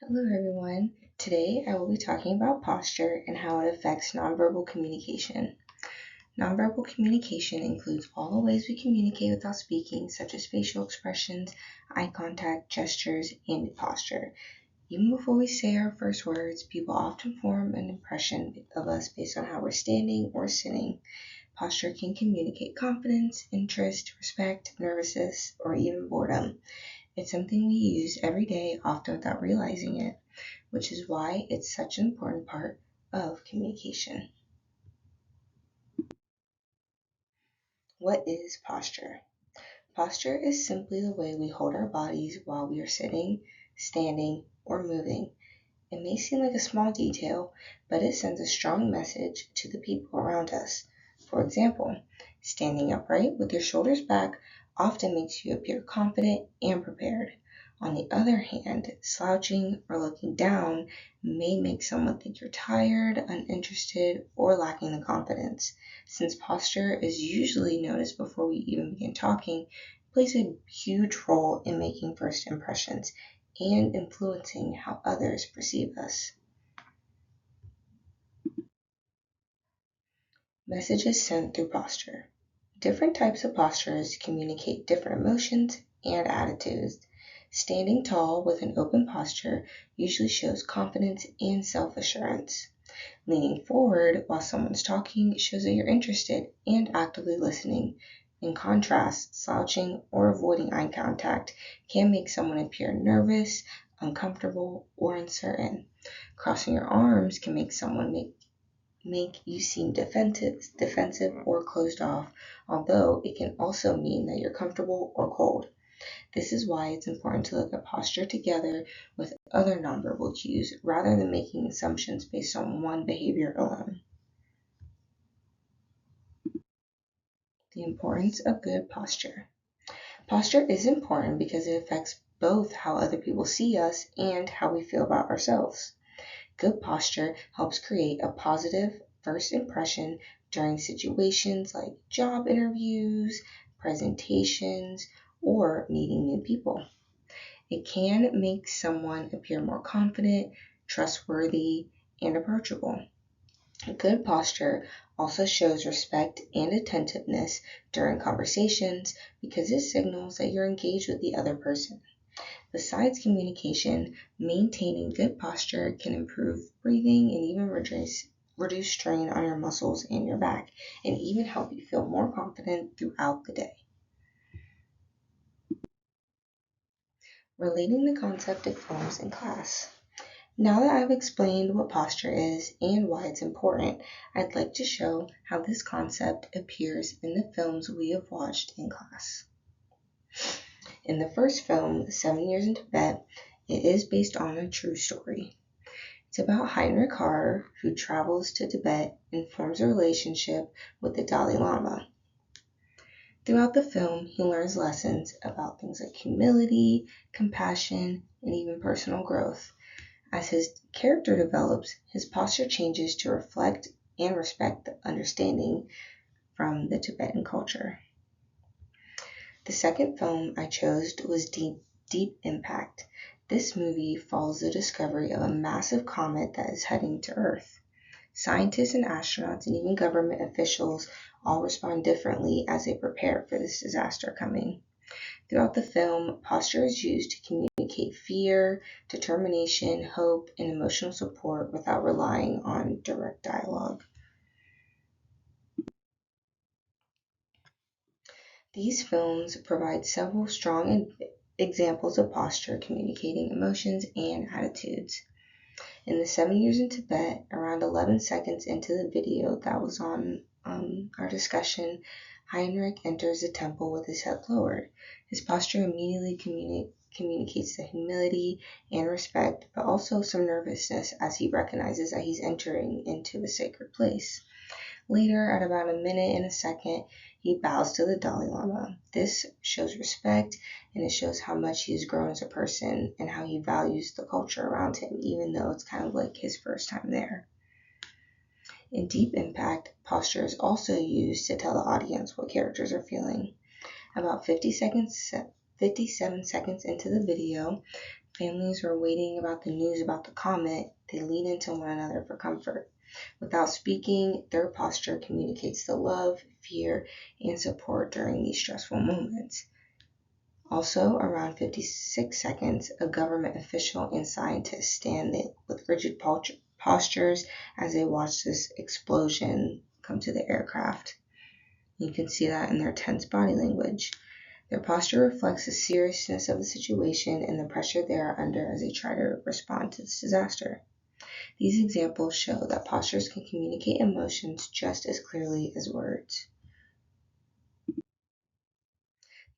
Hello, everyone. Today I will be talking about posture and how it affects nonverbal communication. Nonverbal communication includes all the ways we communicate without speaking, such as facial expressions, eye contact, gestures, and posture. Even before we say our first words, people often form an impression of us based on how we're standing or sitting. Posture can communicate confidence, interest, respect, nervousness, or even boredom. It's something we use every day, often without realizing it, which is why it's such an important part of communication. What is posture? Posture is simply the way we hold our bodies while we are sitting, standing, or moving. It may seem like a small detail, but it sends a strong message to the people around us. For example, standing upright with your shoulders back often makes you appear confident and prepared. On the other hand, slouching or looking down may make someone think you're tired, uninterested, or lacking the confidence. Since posture is usually noticed before we even begin talking, it plays a huge role in making first impressions and influencing how others perceive us. Messages sent through posture. Different types of postures communicate different emotions and attitudes. Standing tall with an open posture usually shows confidence and self assurance. Leaning forward while someone's talking shows that you're interested and actively listening. In contrast, slouching or avoiding eye contact can make someone appear nervous, uncomfortable, or uncertain. Crossing your arms can make someone make you seem defensive or closed off, although it can also mean that you're comfortable or cold. This is why it's important to look at posture together with other nonverbal cues rather than making assumptions based on one behavior alone. The importance of good posture. Posture is important because it affects both how other people see us and how we feel about ourselves. Good posture helps create a positive first impression during situations like job interviews, presentations, or meeting new people. It can make someone appear more confident, trustworthy, and approachable. Good posture also shows respect and attentiveness during conversations because it signals that you're engaged with the other person. Besides communication, maintaining good posture can improve breathing and even reduce strain on your muscles and your back, and even help you feel more confident throughout the day. Relating the concept to films in class. Now that I've explained what posture is and why it's important, I'd like to show how this concept appears in the films we have watched in class. In the first film, 7 Years in Tibet, it is based on a true story. It's about Heinrich Harrer, who travels to Tibet and forms a relationship with the Dalai Lama. Throughout the film, he learns lessons about things like humility, compassion, and even personal growth. As his character develops, his posture changes to reflect and respect the understanding from the Tibetan culture. The second film I chose was Deep Impact. This movie follows the discovery of a massive comet that is heading to Earth. Scientists and astronauts and even government officials all respond differently as they prepare for this disaster coming. Throughout the film, posture is used to communicate fear, determination, hope, and emotional support without relying on direct dialogue. These films provide several strong examples of posture communicating emotions and attitudes. In the 7 Years in Tibet, around 11 seconds into the video that was on our discussion, Heinrich enters the temple with his head lowered. His posture immediately communicates the humility and respect, but also some nervousness as he recognizes that he's entering into a sacred place. Later, at about a minute and a second, he bows to the Dalai Lama. This shows respect and it shows how much he has grown as a person and how he values the culture around him, even though it's kind of like his first time there. In Deep Impact, posture is also used to tell the audience what characters are feeling. About 57 seconds into the video, families who are waiting about the news about the comet, they lean into one another for comfort. Without speaking, their posture communicates the love, fear, and support during these stressful moments. Also, around 56 seconds, a government official and scientist stand with rigid postures as they watch this explosion come to the aircraft. You can see that in their tense body language. Their posture reflects the seriousness of the situation and the pressure they are under as they try to respond to this disaster. These examples show that postures can communicate emotions just as clearly as words.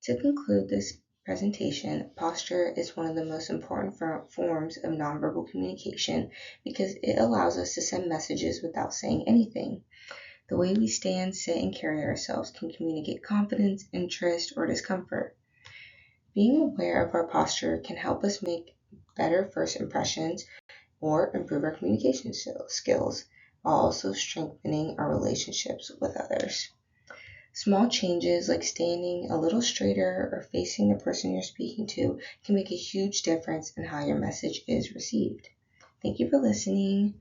To conclude this presentation, posture is one of the most important forms of nonverbal communication because it allows us to send messages without saying anything. The way we stand, sit, and carry ourselves can communicate confidence, interest, or discomfort. Being aware of our posture can help us make better first impressions or improve our communication skills, while also strengthening our relationships with others. Small changes like standing a little straighter or facing the person you're speaking to can make a huge difference in how your message is received. Thank you for listening.